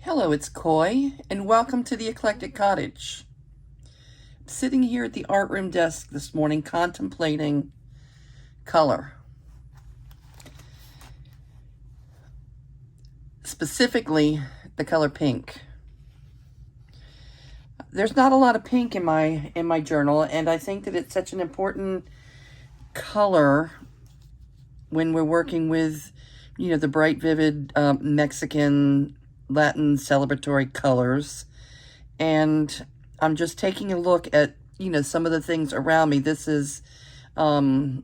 Hello, it's Coy, and welcome to the Eclectic Cottage. I'm sitting here at the art room desk this morning contemplating color. Specifically, the color pink. There's not a lot of pink in my journal, and I think that it's such an important color when we're working with, the bright, vivid Mexican, Latin celebratory colors. And I'm just taking a look at, some of the things around me. This is a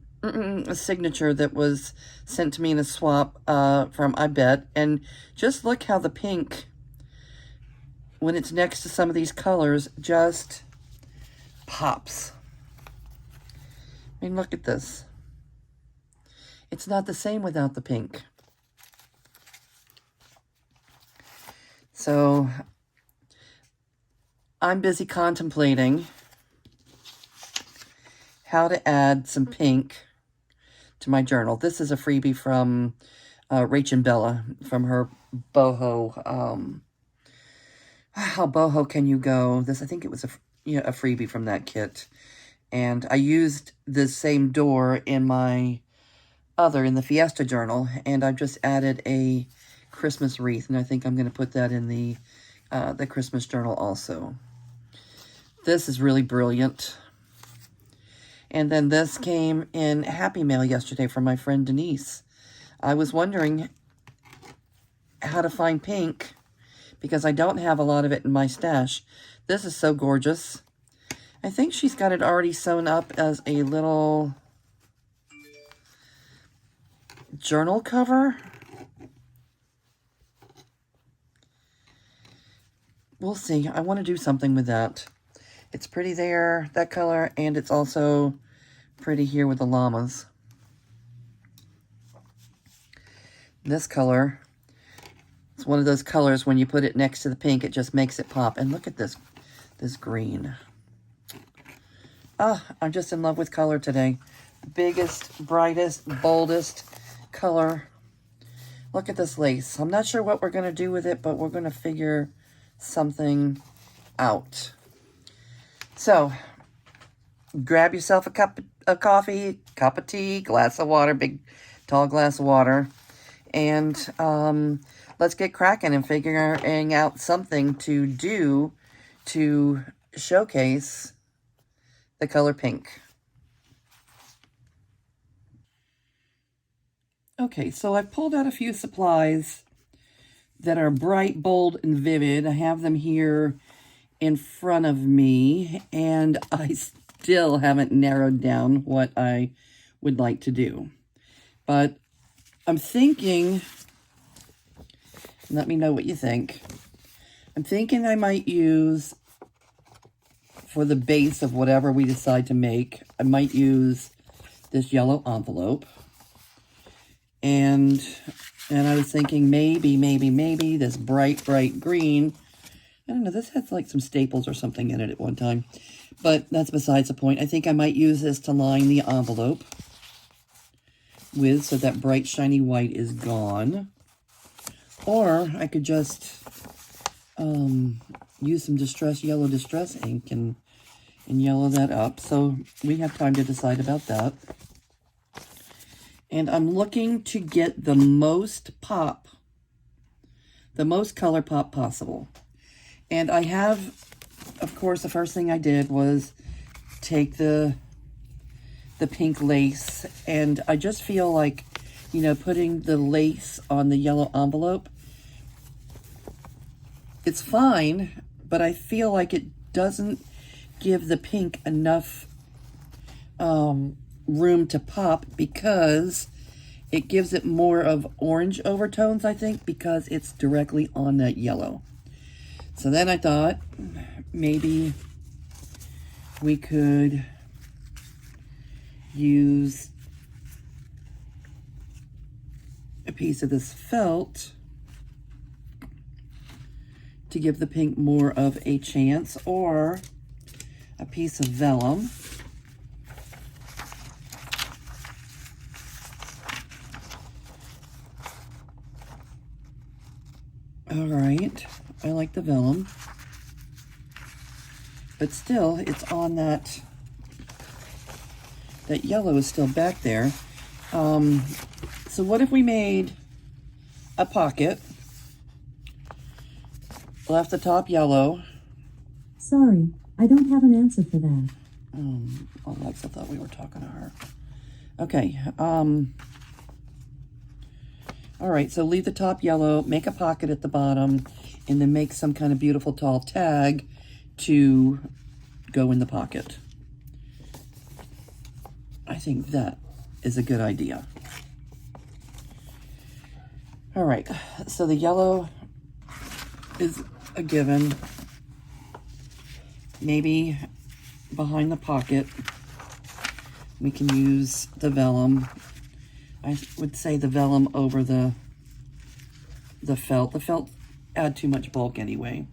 signature that was sent to me in a swap from I Bet. And just look how the pink, when it's next to some of these colors, just pops. I mean, look at this. It's not the same without the pink. So I'm busy contemplating how to add some pink to my journal. This is a freebie from Rach and Bella from her boho. How boho can you go? I think it was a freebie from that kit. And I used the same door in the Fiesta journal, and I've just added a Christmas wreath, and I think I'm going to put that in the Christmas journal also. This is really brilliant. And then this came in Happy Mail yesterday from my friend Denise. I was wondering how to find pink because I don't have a lot of it in my stash. This is so gorgeous. I think she's got it already sewn up as a little journal cover. We'll see. I want to do something with that. It's pretty there, that color, and it's also pretty here with the llamas. This color, it's one of those colors when you put it next to the pink, it just makes it pop. And look at this green. I'm just in love with color today. Biggest, brightest, boldest color. Look at this lace. I'm not sure what we're going to do with it, but we're going to figure something out. So, grab yourself a cup of coffee, cup of tea, glass of water, big, tall glass of water, and let's get cracking and figuring out something to do to showcase the color pink. Okay, so I've pulled out a few supplies that are bright, bold, and vivid. I have them here in front of me, and I still haven't narrowed down what I would like to do. But I'm thinking, let me know what you think. I'm thinking I might use, for the base of whatever we decide to make, I might use this yellow envelope. And I was thinking maybe this bright green. I don't know, this has like some staples or something in it at one time. But that's besides the point. I think I might use this to line the envelope with, so that bright shiny white is gone. Or I could just use some yellow distress ink and yellow that up. So we have time to decide about that. And I'm looking to get the most color pop possible. And I have, of course, the first thing I did was take the pink lace, and I just feel like, putting the lace on the yellow envelope, it's fine, but I feel like it doesn't give the pink enough room to pop, because it gives it more of orange overtones, I think, because it's directly on that yellow. So then I thought maybe we could use a piece of this felt to give the pink more of a chance, or a piece of vellum. All right, I like the vellum, but still it's on that yellow is still back there. So what if we made a pocket, left the top yellow? Sorry, I don't have an answer for that. Alexa thought we were talking to her. Okay, all right, so leave the top yellow, make a pocket at the bottom, and then make some kind of beautiful tall tag to go in the pocket. I think that is a good idea. All right, so the yellow is a given. Maybe behind the pocket, we can use the vellum. I would say the vellum over the felt. The felt add too much bulk anyway.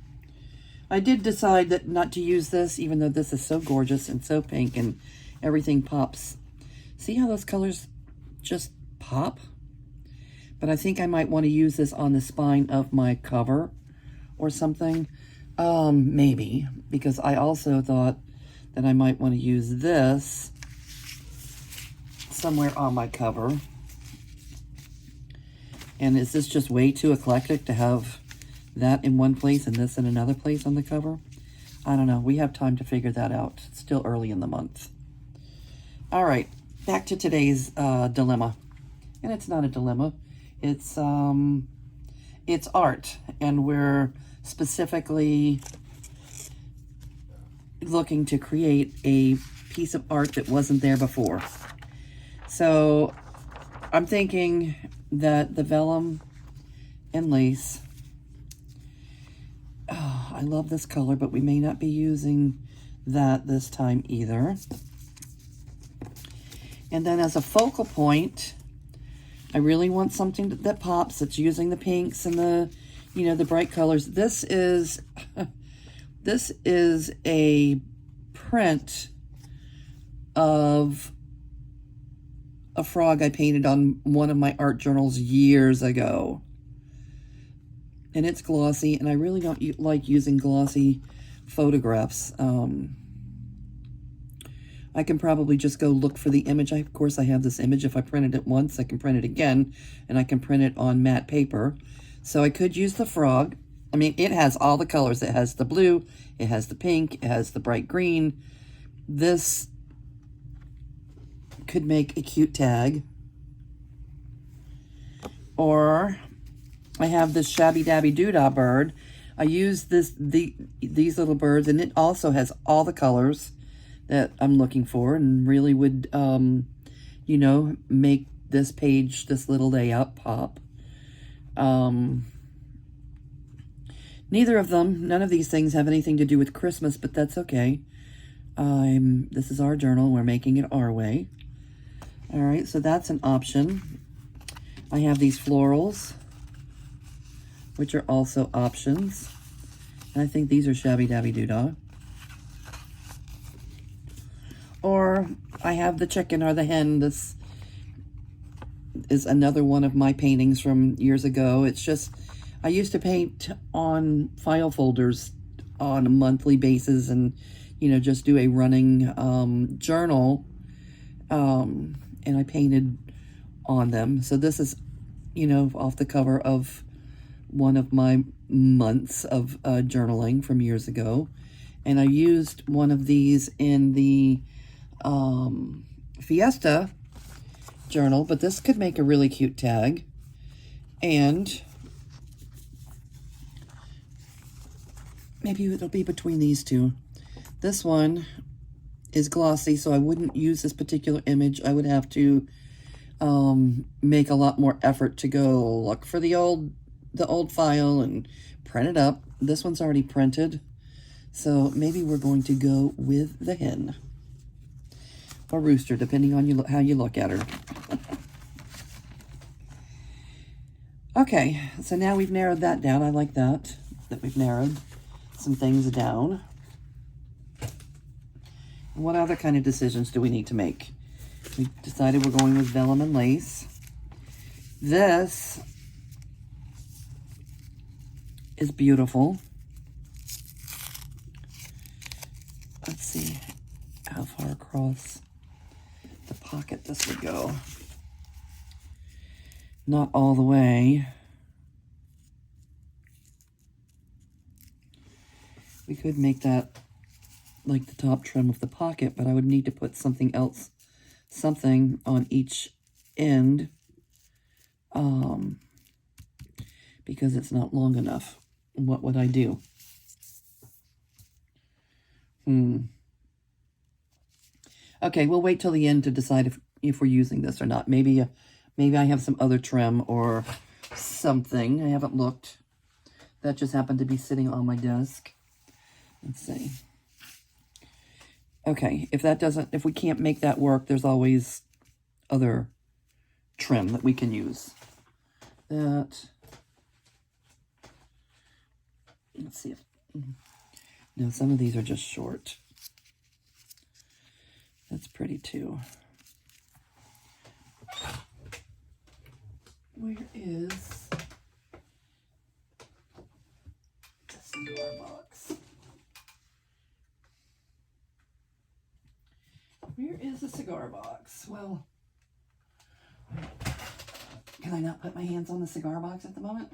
I did decide that not to use this, even though this is so gorgeous and so pink and everything pops. See how those colors just pop? But I think I might want to use this on the spine of my cover or something. Maybe, because I also thought that I might want to use this somewhere on my cover. And is this just way too eclectic to have that in one place and this in another place on the cover? I don't know. We have time to figure that out. It's still early in the month. All right, back to today's dilemma. And it's not a dilemma. It's art, and we're specifically looking to create a piece of art that wasn't there before. So I'm thinking that the vellum and lace, I love this color, but we may not be using that this time either. And then as a focal point, I really want something that pops, that's using the pinks and the, you know, the bright colors. This is a print of a frog I painted on one of my art journals years ago. And it's glossy, and I really don't like using glossy photographs. I can probably just go look for the image. Of course, I have this image. If I printed it once, I can print it again, and I can print it on matte paper. So I could use the frog. I mean, it has all the colors. It has the blue, it has the pink, it has the bright green. This could make a cute tag. Or I have this shabby dabby doodah bird. I use these little birds, and it also has all the colors that I'm looking for, and really would, you know, make this page, this little layout pop. Neither of them, none of these things have anything to do with Christmas, but that's okay. This is our journal. We're making it our way. All right, so that's an option. I have these florals, which are also options. And I think these are shabby dabby doodah. Or I have the chicken or the hen. This is another one of my paintings from years ago. It's just, I used to paint on file folders on a monthly basis, and, you know, just do a running journal. And I painted on them. So this is, you know, off the cover of one of my months of journaling from years ago. And I used one of these in the Fiesta journal, but this could make a really cute tag. And maybe it'll be between these two. This one is glossy, so I wouldn't use this particular image. I would have to make a lot more effort to go look for the old file and print it up. This one's already printed, so maybe we're going to go with the hen or rooster, depending on how you look at her. Okay, so now we've narrowed that down. I like that we've narrowed some things down. What other kind of decisions do we need to make? We decided we're going with vellum and lace. This is beautiful. Let's see how far across the pocket this would go. Not all the way. We could make that like the top trim of the pocket, but I would need to put something else, something on each end, because it's not long enough. What would I do? Okay, we'll wait till the end to decide if we're using this or not. Maybe I have some other trim or something. I haven't looked. That just happened to be sitting on my desk. Let's see. Okay, if we can't make that work, there's always other trim that we can use. Let's see if, no, some of these are just short. That's pretty too. Where is the cigar box? Where is the cigar box? Well, can I not put my hands on the cigar box at the moment?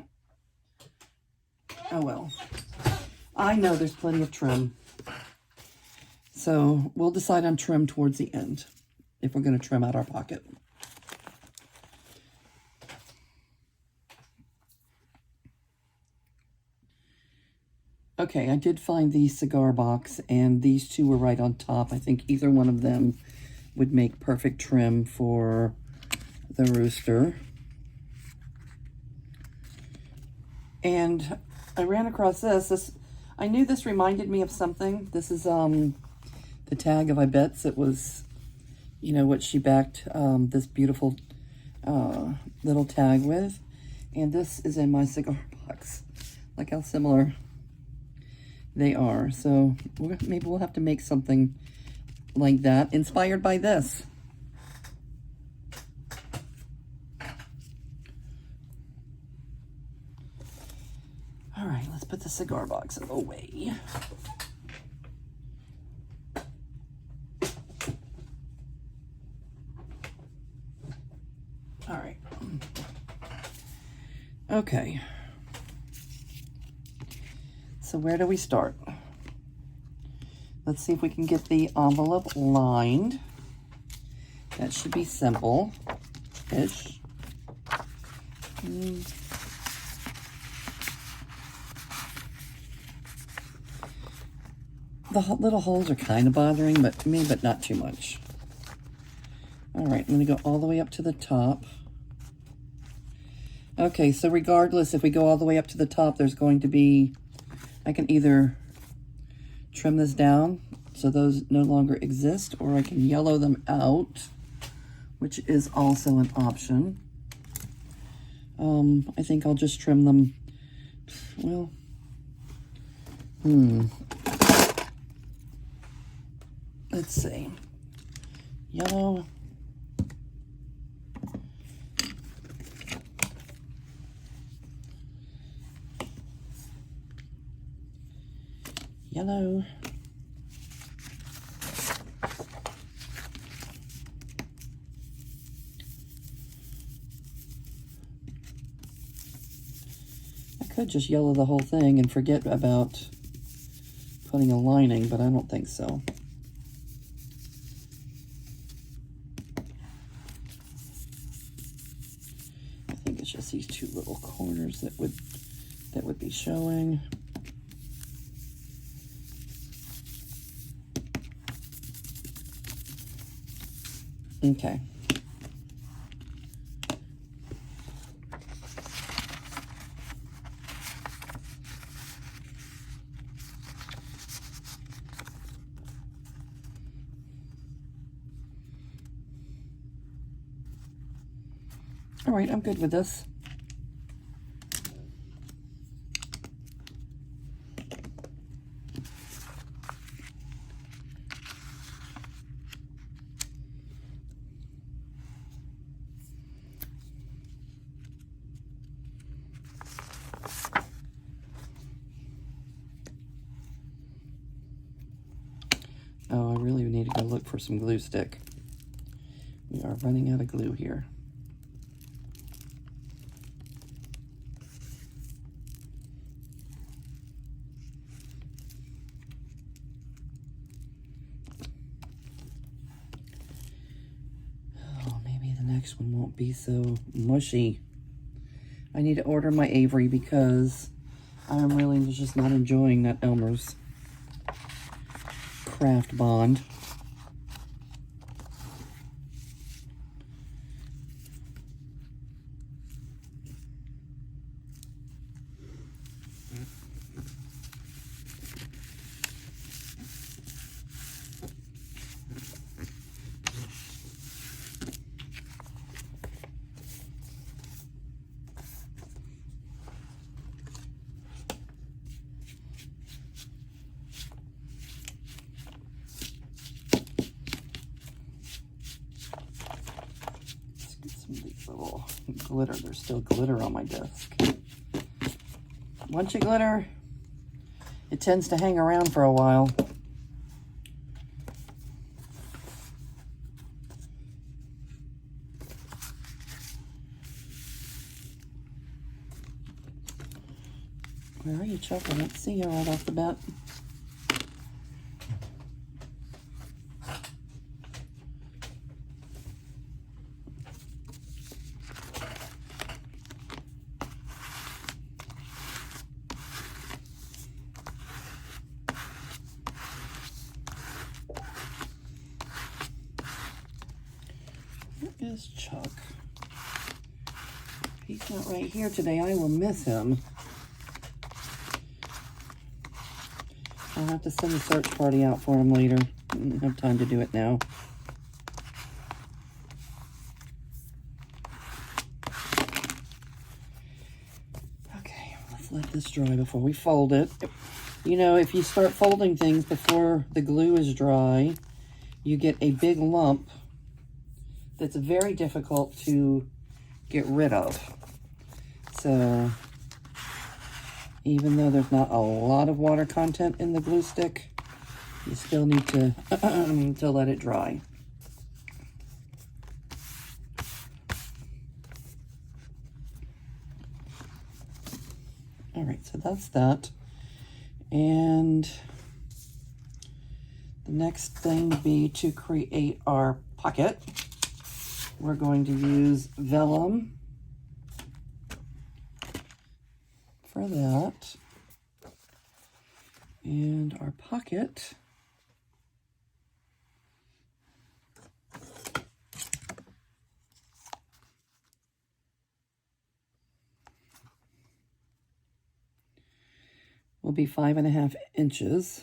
Oh well. I know there's plenty of trim. So we'll decide on trim towards the end, if we're going to trim out our pocket. Okay, I did find the cigar box, and these two were right on top. I think either one of them would make perfect trim for the rooster. And I ran across this. I knew this reminded me of something. This is the tag of I Bets. It was, you know, what she backed this beautiful little tag with. And this is in my cigar box. Look how similar they are. So maybe we'll have to make something like that, inspired by this. All right, let's put the cigar box away. All right. Okay. So where do we start? Let's see if we can get the envelope lined. That should be simple-ish. The little holes are kind of bothering me, but not too much. All right, I'm going to go all the way up to the top. Okay, so regardless, if we go all the way up to the top, there's going to be, I can either trim this down so those no longer exist, or I can yellow them out, which is also an option. I think I'll just trim them, well, let's see, yellow, yellow, I could just yellow the whole thing and forget about putting a lining, but I don't think so. I think it's just these two little corners that would be showing. Okay. All right, I'm good with this. need to go look for some glue stick. We are running out of glue here. Oh, maybe the next one won't be so mushy. I need to order my Avery because I'm really just not enjoying that Elmer's Craft Bond. Little glitter. There's still glitter on my desk. Once you glitter, it tends to hang around for a while. Where are you, Chuck? I don't see you right off the bat. Where is Chuck? He's not right here today. I will miss him. I'll have to send a search party out for him later. I don't have time to do it now. Okay, let's let this dry before we fold it. You know, if you start folding things before the glue is dry, you get a big lump that's very difficult to get rid of. So, even though there's not a lot of water content in the glue stick, you still need to, to let it dry. All right, so that's that. And the next thing would be to create our pocket. We're going to use vellum for that. And our pocket will be 5.5 inches.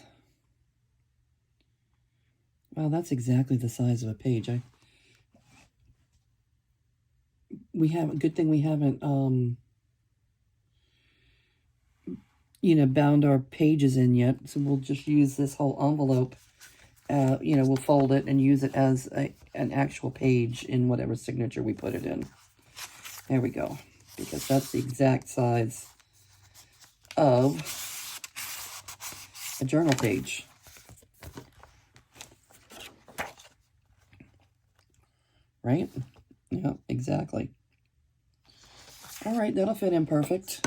Wow, that's exactly the size of a page. Good thing we haven't, bound our pages in yet. So we'll just use this whole envelope. We'll fold it and use it as an actual page in whatever signature we put it in. There we go. Because that's the exact size of a journal page. Right? Yeah, exactly. All right, that'll fit in perfect.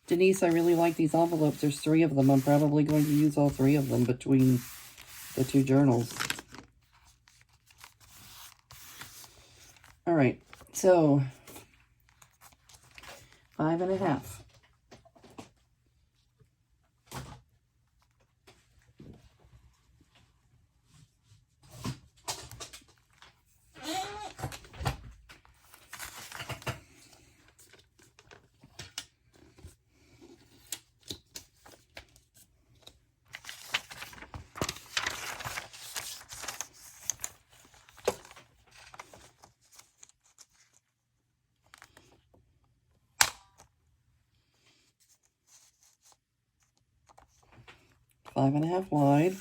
Denise, I really like these envelopes. There's 3 of them. I'm probably going to use all 3 of them between the 2 journals. All right, so 5.5. Five and a half wide.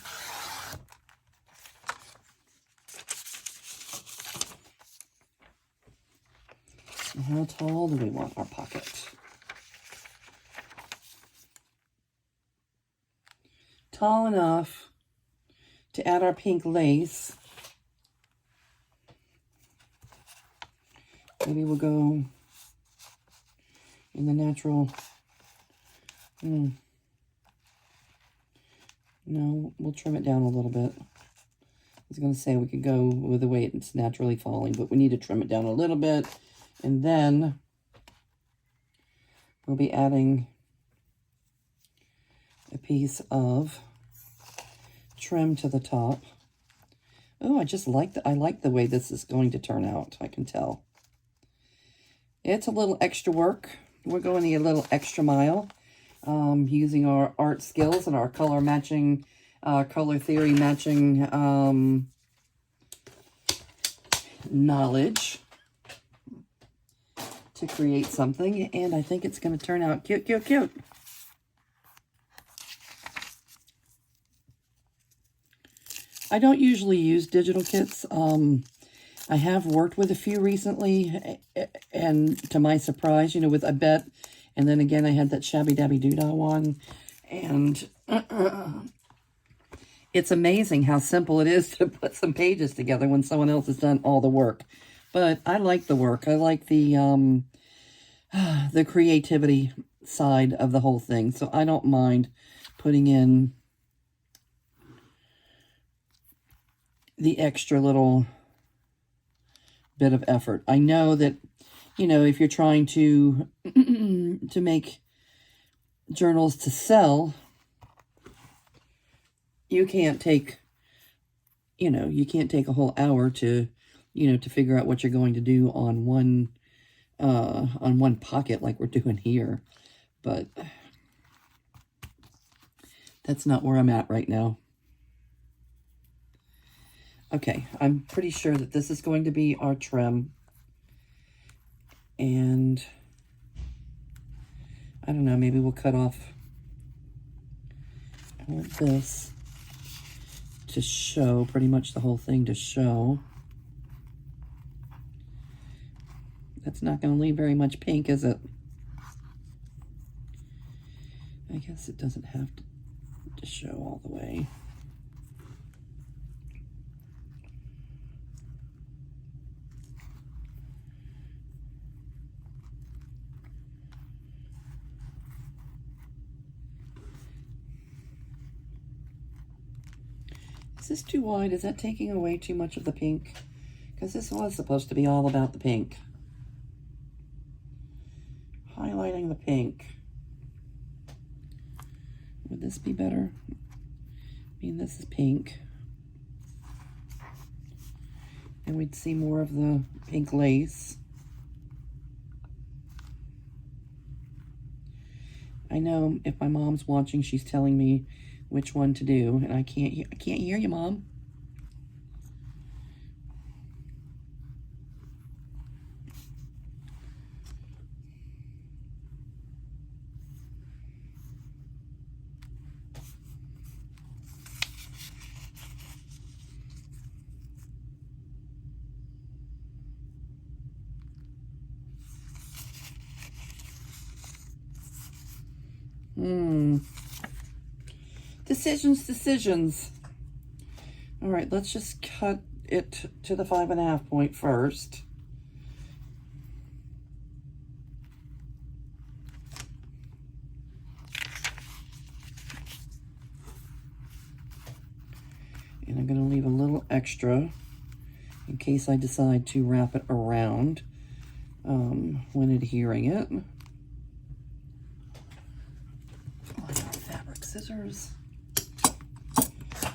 And how tall do we want our pocket? tall enough to add our pink lace. Maybe we'll go in the natural. No, we'll trim it down a little bit. I was going to say we could go with the way it's naturally falling, but we need to trim it down a little bit. And then we'll be adding a piece of trim to the top. Oh, I like the way this is going to turn out. I can tell. It's a little extra work. We're going a little extra mile, using our art skills and our color matching, color theory matching knowledge to create something. And I think it's going to turn out cute, cute, cute. I don't usually use digital kits. I have worked with a few recently, and to my surprise, you know, with I Bet, and then again I had that Shabby Dabby Doodah one, and it's amazing how simple it is to put some pages together when someone else has done all the work. But I like the work. I like the creativity side of the whole thing, so I don't mind putting in the extra little bit of effort. I know that, you know, if you're trying to to make journals to sell, you can't take, you know, you can't take a whole hour to, you know, to figure out what you're going to do on one pocket like we're doing here. But that's not where I'm at right now. Okay, I'm pretty sure that this is going to be our trim. And I don't know, maybe we'll cut off all of this to show, pretty much the whole thing to show. That's not going to leave very much pink, is it? I guess it doesn't have to show all the way. Is this too wide? Is that taking away too much of the pink? Because this was supposed to be all about the pink. Highlighting the pink. Would this be better? I mean, this is pink. And we'd see more of the pink lace. I know if my mom's watching, she's telling me which one to do, and I can't hear you, Mom. Decisions. All right, let's just cut it to the 5.5 point first. And I'm going to leave a little extra in case I decide to wrap it around when adhering it. I got fabric scissors.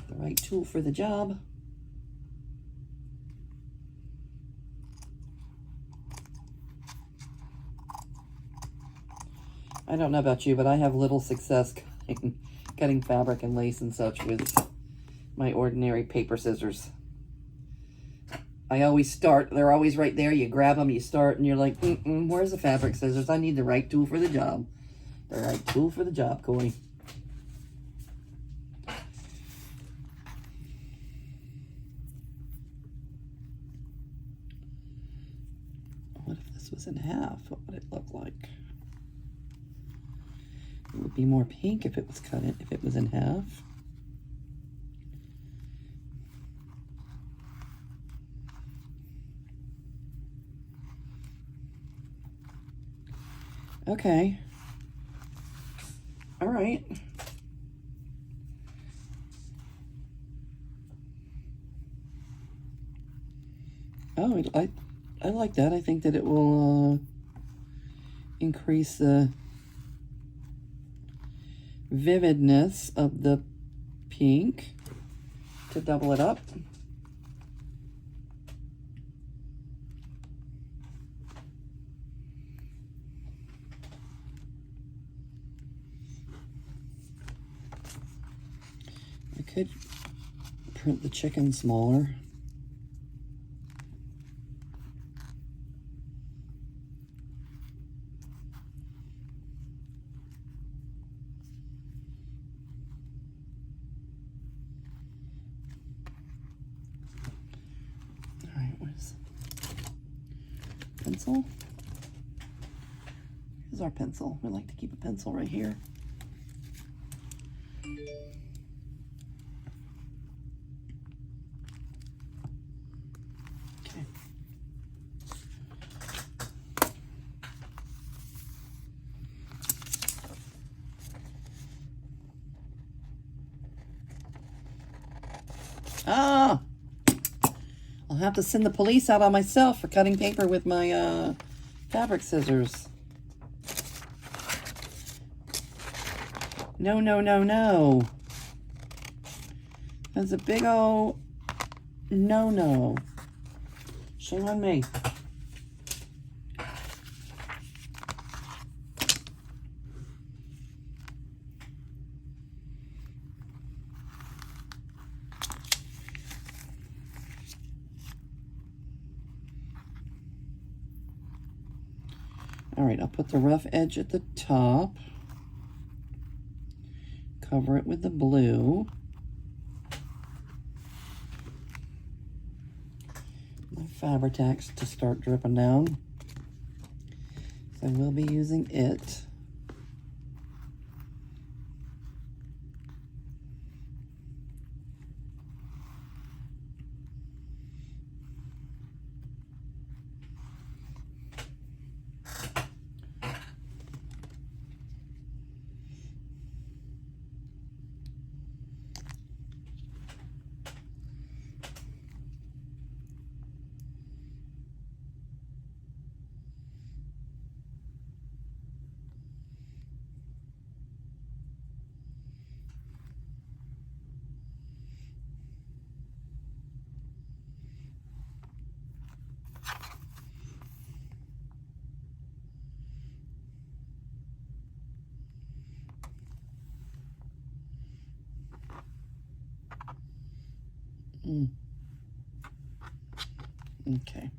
The right tool for the job. I don't know about you, but I have little success cutting fabric and lace and such with my ordinary paper scissors. I always start, they're always right there. You grab them, you start, and you're like, where's the fabric scissors? I need the right tool for the job. The right tool for the job, Corey. What if this was in half? What would it look like? It would be more pink if it was cut in, if it was in half. Okay. All right. Oh, I like that. I think that it will increase the vividness of the pink to double it up. I could print the chicken smaller. All right, where's pencil? Here's our pencil. We like to keep a pencil right here. Okay. Ah! I'll have to send the police out on myself for cutting paper with my fabric scissors. No, no, no, no. That's a big old no-no. Shame on me. All right, I'll put the rough edge at the top. Cover it with the blue. My Fabri-Tac to start dripping down. So I will be using it. Okay.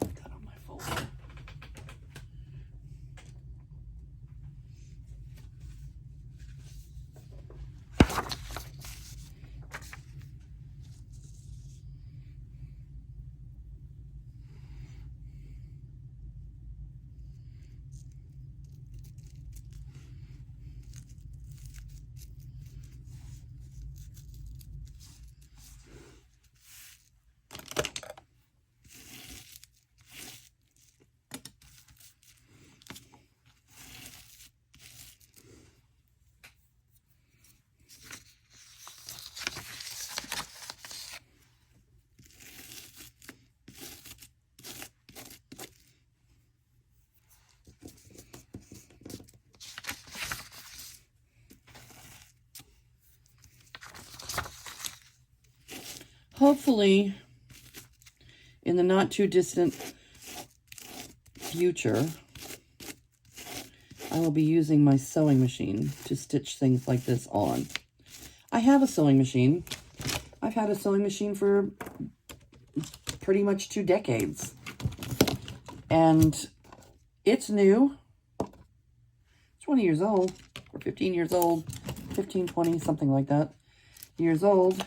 Put that on my folder. Hopefully, in the not too distant future, I will be using my sewing machine to stitch things like this on. I have a sewing machine. I've had a sewing machine for pretty much 2 decades. And it's new. It's 20 years old, or 15 years old, 15, 20, something like that, years old.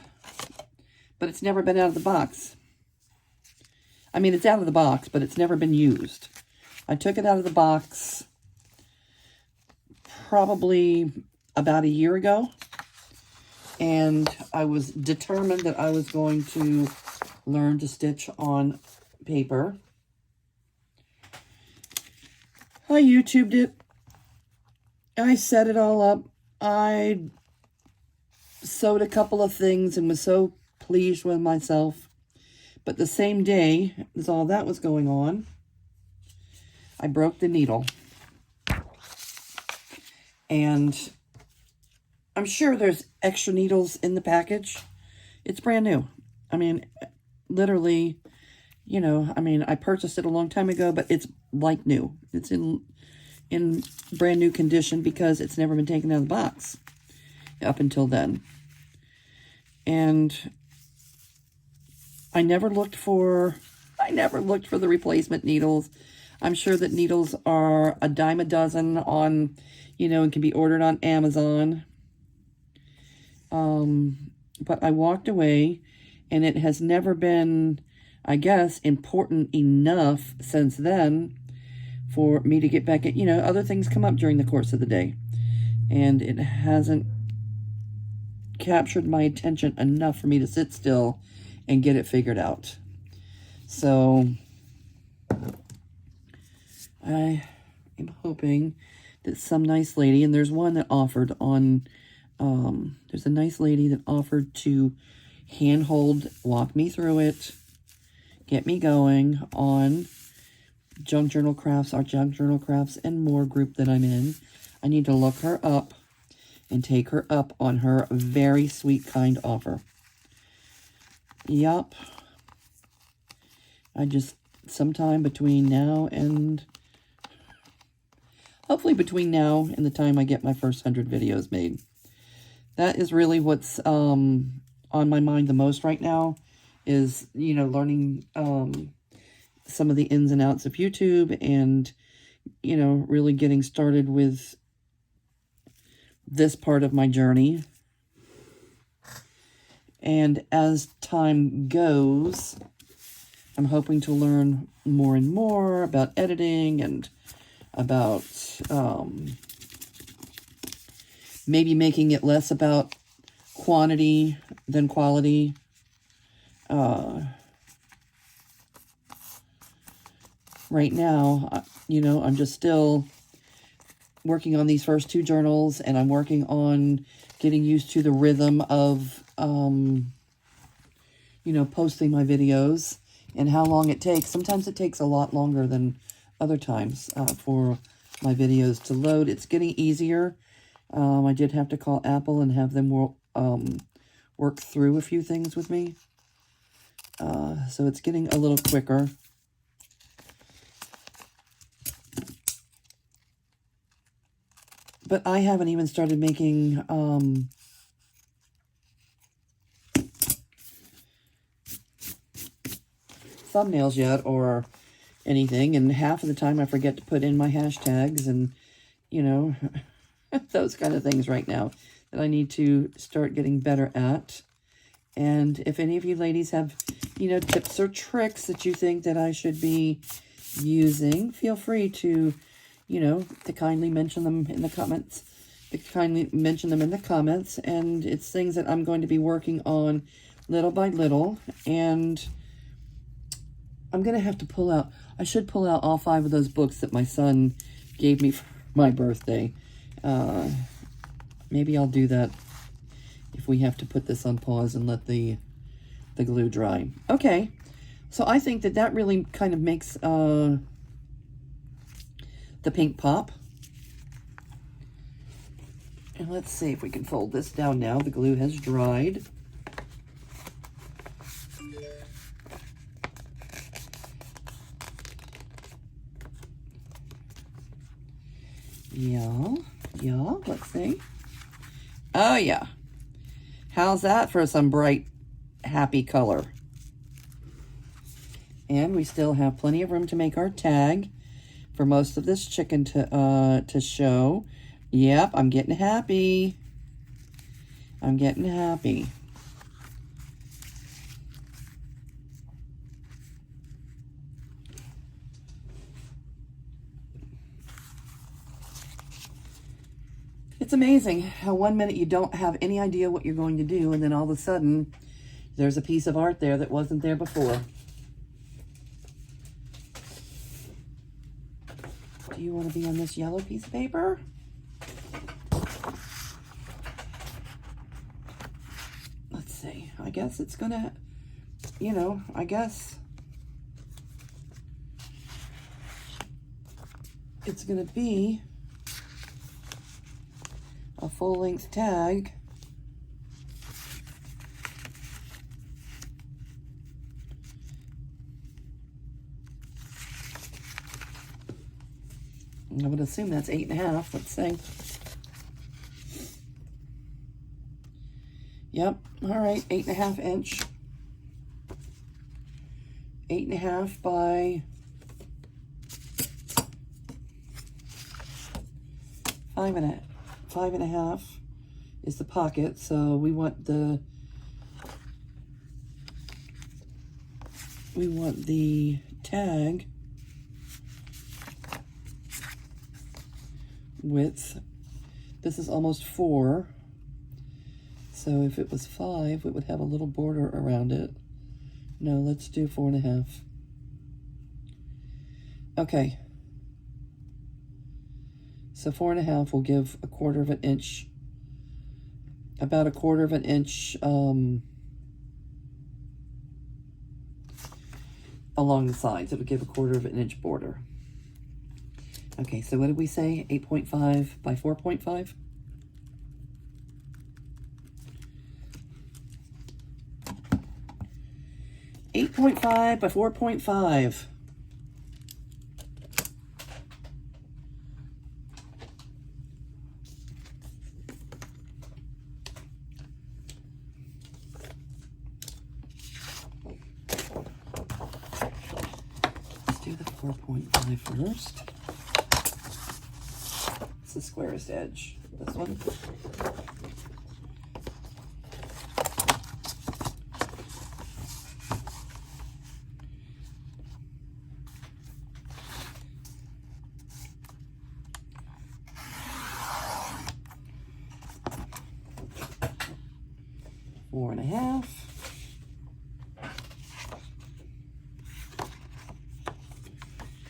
But it's never been out of the box. I mean, it's out of the box, but it's never been used. I took it out of the box probably about a year ago. And I was determined that I was going to learn to stitch on paper. I YouTubed it. I set it all up. I sewed a couple of things and was so pleased with myself. But the same day as all that was going on, I broke the needle. And I'm sure there's extra needles in the package. It's brand new. I mean, literally, you know, I mean, I purchased it a long time ago, but it's like new. It's in brand new condition because it's never been taken out of the box up until then. And I never looked for the replacement needles. I'm sure that needles are a dime a dozen on, you know, and can be ordered on Amazon. But I walked away, and it has never been, I guess, important enough since then for me to get back at, you know, other things come up during the course of the day. And it hasn't captured my attention enough for me to sit still and get it figured out. So I am hoping that some nice lady, and there's one that offered on, there's a nice lady that offered to handhold, walk me through it, get me going on Junk Journal Crafts, our Junk Journal Crafts and More group that I'm in. I need to look her up and take her up on her very sweet, kind offer. Yup. I just, sometime between now and, hopefully between now and the time I get my first 100 videos made. That is really what's on my mind the most right now is, you know, learning some of the ins and outs of YouTube and, you know, really getting started with this part of my journey. And as time goes, I'm hoping to learn more and more about editing and about maybe making it less about quantity than quality. Right now, you know, I'm just still working on these first 2 journals, and I'm working on getting used to the rhythm of, you know, posting my videos and how long it takes. Sometimes it takes a lot longer than other times for my videos to load. It's getting easier. I did have to call Apple and have them work through a few things with me. So it's getting a little quicker. But I haven't even started making thumbnails yet or anything. And half of the time I forget to put in my hashtags and, you know, those kind of things right now that I need to start getting better at. And if any of you ladies have, you know, tips or tricks that you think that I should be using, feel free to, you know, to kindly mention them in the comments. And it's things that I'm going to be working on little by little. And I'm going to have to pull out, I should pull out all 5 of those books that my son gave me for my birthday. Maybe I'll do that if we have to put this on pause and let the glue dry. Okay, so I think that that really kind of makes the pink pop. And let's see if we can fold this down now. The glue has dried. Yeah, let's see. Oh, yeah. How's that for some bright, happy color? And we still have plenty of room to make our tag for most of this chicken to show. Yep, I'm getting happy. I'm getting happy. It's It's amazing how 1 minute you don't have any idea what you're going to do, and then all of a sudden there's a piece of art there that wasn't there before. Do you want to be on this yellow piece of paper? Let's see. I guess it's gonna, you know, I guess it's gonna be a full-length tag. I would assume that's 8.5. Let's see. Yep. All right. 8.5 inch. 8.5 by 5.5 is the pocket. So we want the tag width. This is almost 4. So if it was 5, it would have a little border around it. No, let's do 4.5. Okay. So 4.5 will give a 1/4 of an inch, about a 1/4 of an inch along the sides. It would give a 1/4 of an inch border. Okay, so what did we say? 8.5 by 4.5? .5 by 4.5. Let's do the 4.5 first. It's the squarest edge. This one. Four and a half.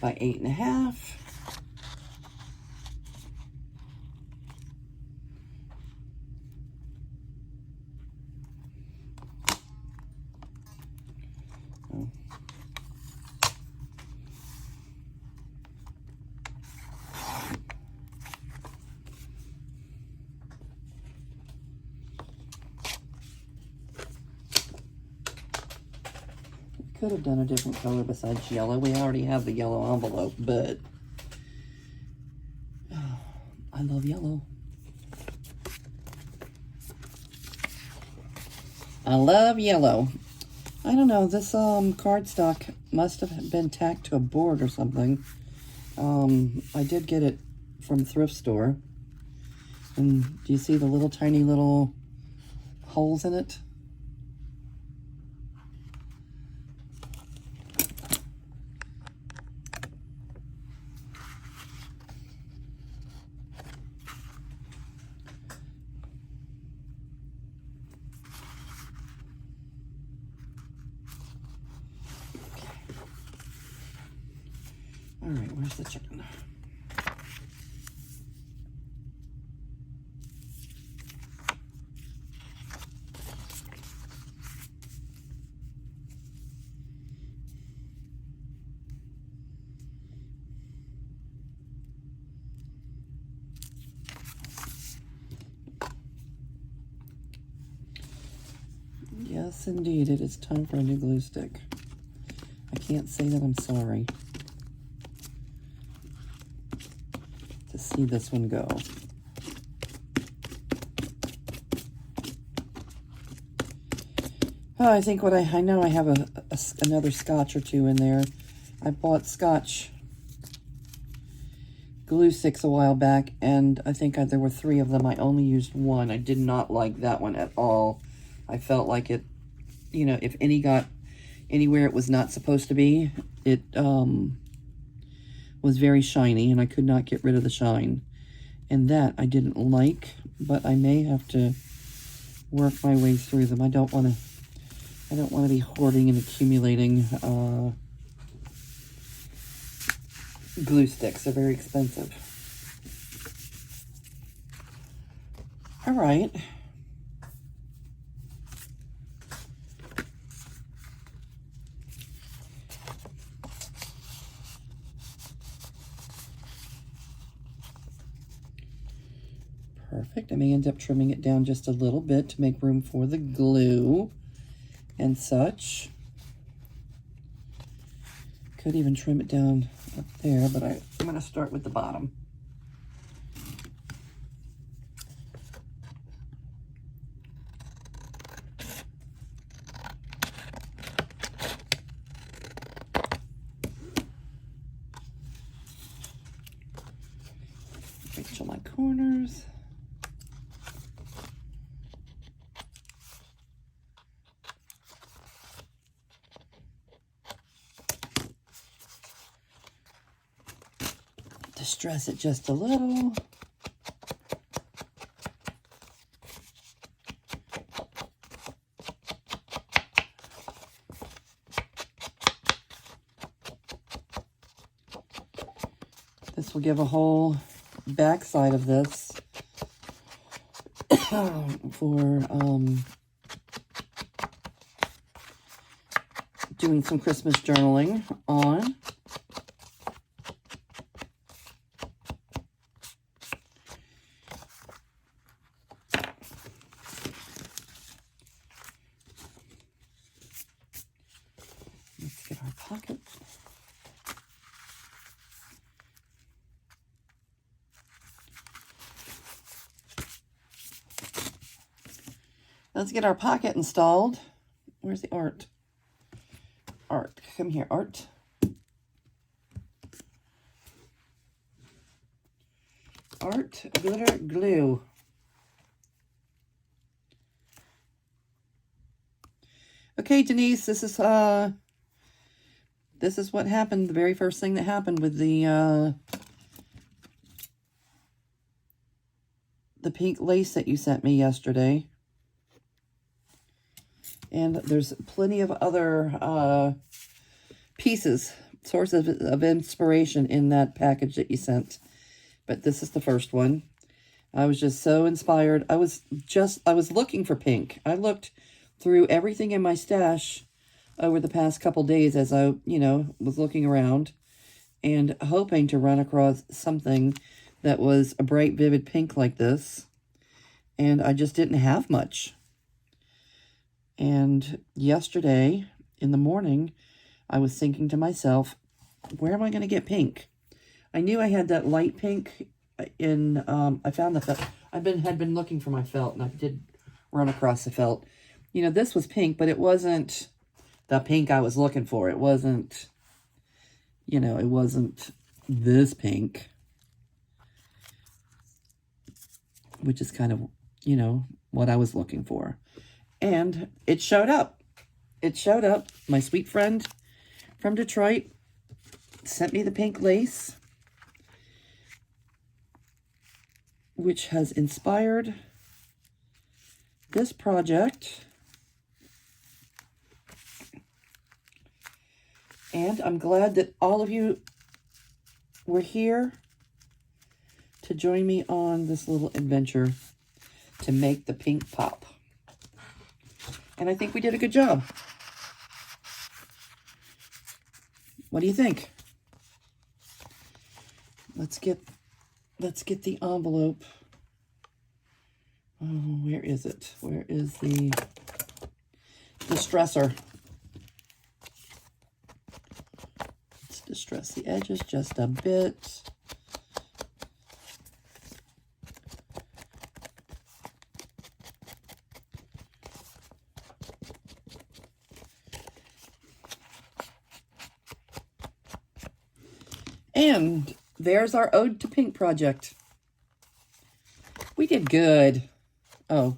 By 8.5. Oh. Could have done a different color besides yellow. We already have the yellow envelope, but oh, I love yellow. I love yellow. I don't know, this cardstock must have been tacked to a board or something. I did get it from a thrift store. And do you see the little tiny little holes in it? All right, where's the chicken? Yes, indeed, it is time for a new glue stick. I can't say that I'm sorry to see this one go. Oh, I think what I know I have another scotch or two in there. I bought Scotch glue sticks a while back, and I think there were 3 of them. I only used 1. I did not like that one at all. I felt like it, you know, if any got anywhere it was not supposed to be, it was very shiny, and I could not get rid of the shine. And that I didn't like, but I may have to work my way through them. I don't want to be hoarding and accumulating glue sticks. They're very expensive. All right. Perfect. I may end up trimming it down just a little bit to make room for the glue and such. Could even trim it down up there, but I'm going to start with the bottom. Reach to my corners. Distress it just a little. This will give a whole backside of this for doing some Christmas journaling on. Let's get our pocket. Let's get our pocket installed. Where's the art? Art, come here, art. Art, glitter, glue. Okay, Denise, this is what happened. The very first thing that happened with the pink lace that you sent me yesterday. And there's plenty of other pieces, sources of inspiration in that package that you sent. But this is the first one. I was just so inspired. I was looking for pink. I looked through everything in my stash over the past couple days as I, was looking around and hoping to run across something that was a bright, vivid pink like this. And I just didn't have much. And yesterday in the morning, I was thinking to myself, where am I going to get pink? I knew I had that light pink in, I found the felt. Had been looking for my felt, and I did run across the felt. This was pink, but it wasn't the pink I was looking for. It wasn't, it wasn't this pink, which is kind of, what I was looking for. And it showed up. It showed up. My sweet friend from Detroit sent me the pink lace, which has inspired this project. And I'm glad that all of you were here to join me on this little adventure to make the pink pop. And I think we did a good job. What do you think? Let's get the envelope. Oh, where is it? Where is the distressor? Let's distress the edges just a bit. And there's our Ode to Pink project. We did good. Oh,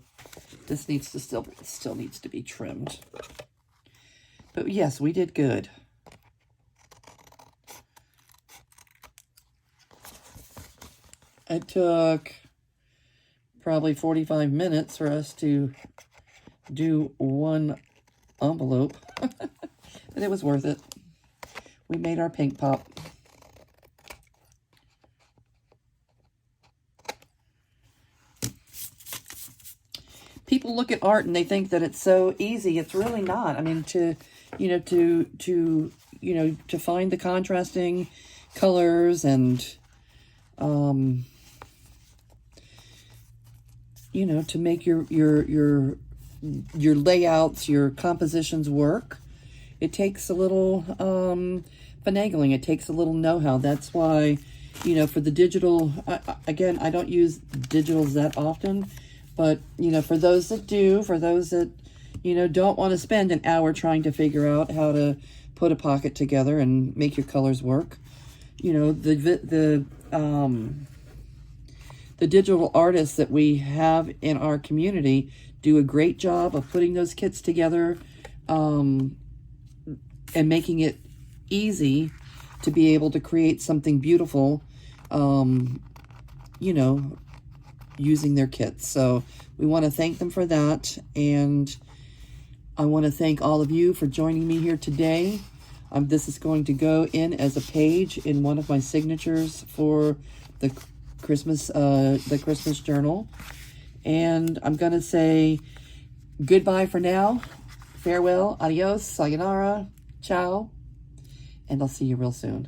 this needs to still needs to be trimmed. But yes, we did good. It took probably 45 minutes for us to do one envelope, but it was worth it. We made our pink pop. People look at art and they think that it's so easy. It's really not. I mean, to find the contrasting colors and, to make your layouts, your compositions work, it takes a little finagling. It takes a little know-how. That's why, for the digital, again, I don't use digitals that often, but, for those that do, for those that, don't want to spend an hour trying to figure out how to put a pocket together and make your colors work, the digital artists that we have in our community do a great job of putting those kits together and making it easy to be able to create something beautiful, using their kits. So we want to thank them for that. And I want to thank all of you for joining me here today. This is going to go in as a page in one of my signatures for the Christmas journal. And I'm going to say goodbye for now. Farewell, adios, sayonara, ciao, and I'll see you real soon.